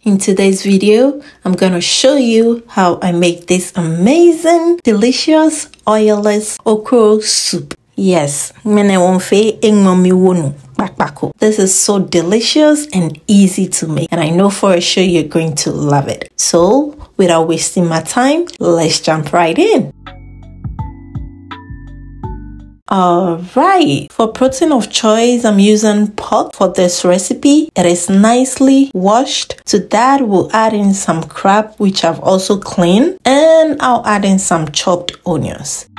In today's video, I'm gonna show you how I make this amazing, delicious, oilless okro soup. Yes, this is so delicious and easy to make, and I know for sure you're going to love it. So, without wasting my time, let's jump right in. Alright, for protein of choice, I'm using pork for this recipe. It is nicely washed. To that, we'll add in some crab, which I've also cleaned, and I'll add in some chopped onions.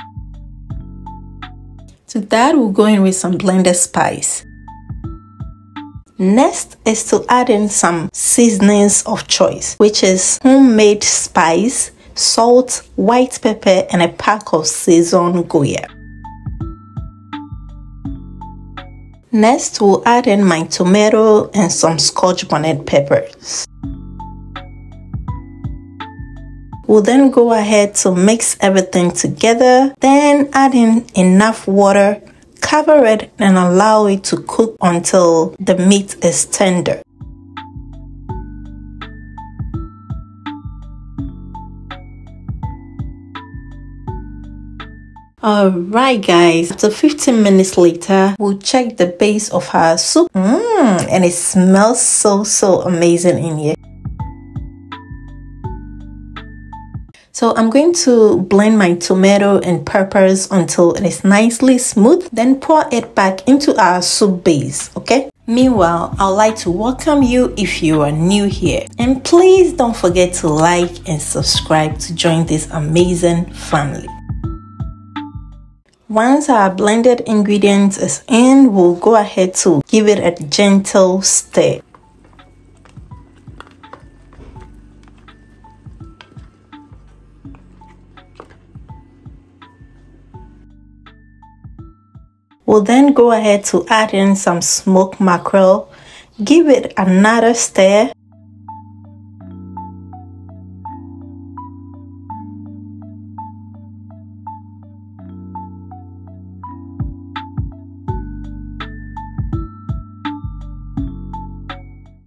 To that, we'll go in with some blended spice. Next is to add in some seasonings of choice, which is homemade spice, salt, white pepper, and a pack of Sazon Goya. Next, we'll add in my tomato and some scotch bonnet peppers. We'll then go ahead to mix everything together, then add in enough water, cover it, and allow it to cook until the meat is tender. Alright guys, after 15 minutes later, we'll check the base of our soup. And it smells so amazing in here. So I'm going to blend my tomato and peppers until it is nicely smooth, then pour it back into our soup base, okay? Meanwhile, I'd like to welcome you if you are new here. And please don't forget to like and subscribe to join this amazing family. Once our blended ingredients is in, we'll go ahead to give it a gentle stir. We'll then go ahead to add in some smoked mackerel, give it another stir.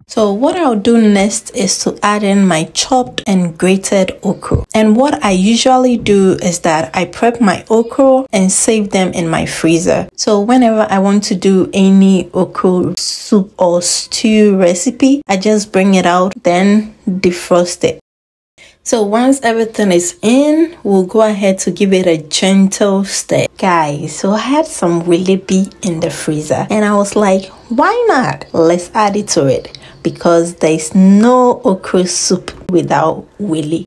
So what I'll do next is to add in my chopped and grated okro. And what I usually do is that I prep my okro and save them in my freezer. So whenever I want to do any okro soup or stew recipe, I just bring it out, then defrost it. So once everything is in, we'll go ahead to give it a gentle stir. Guys, so I had some willy bee in the freezer and I was like, why not? Let's add it to it, because there's no okra soup without willy.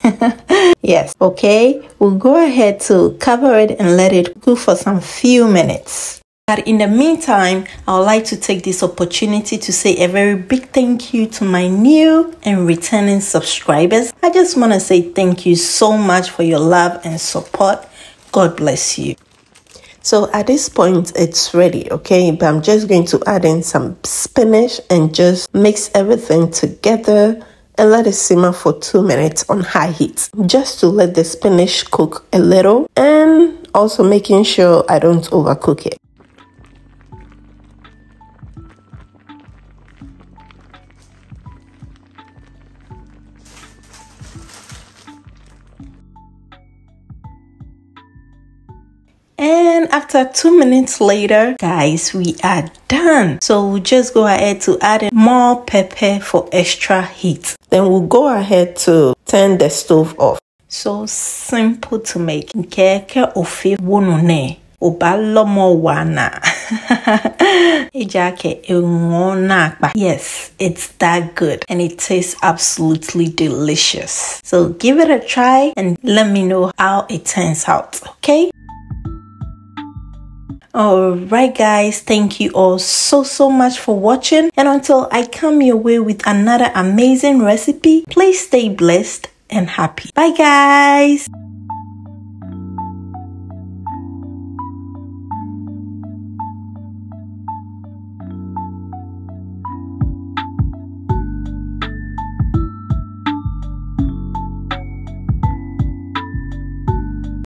Yes, okay, we'll go ahead to cover it and let it cook for some few minutes. But in the meantime, I would like to take this opportunity to say a very big thank you to my new and returning subscribers. I just want to say thank you so much for your love and support. God bless you. So at this point, it's ready, okay? But I'm just going to add in some spinach and just mix everything together and let it simmer for 2 minutes on high heat, just to let the spinach cook a little, and also making sure I don't overcook it. And after 2 minutes later, guys, we are done. So we'll just go ahead to add in more pepper for extra heat. Then we'll go ahead to turn the stove off. So simple to make. Keke ofe wonone obalomo wana. Yes, it's that good and it tastes absolutely delicious. So give it a try and let me know how it turns out, okay? Alright guys, thank you all so much for watching, and until I come your way with another amazing recipe, please stay blessed and happy. Bye guys.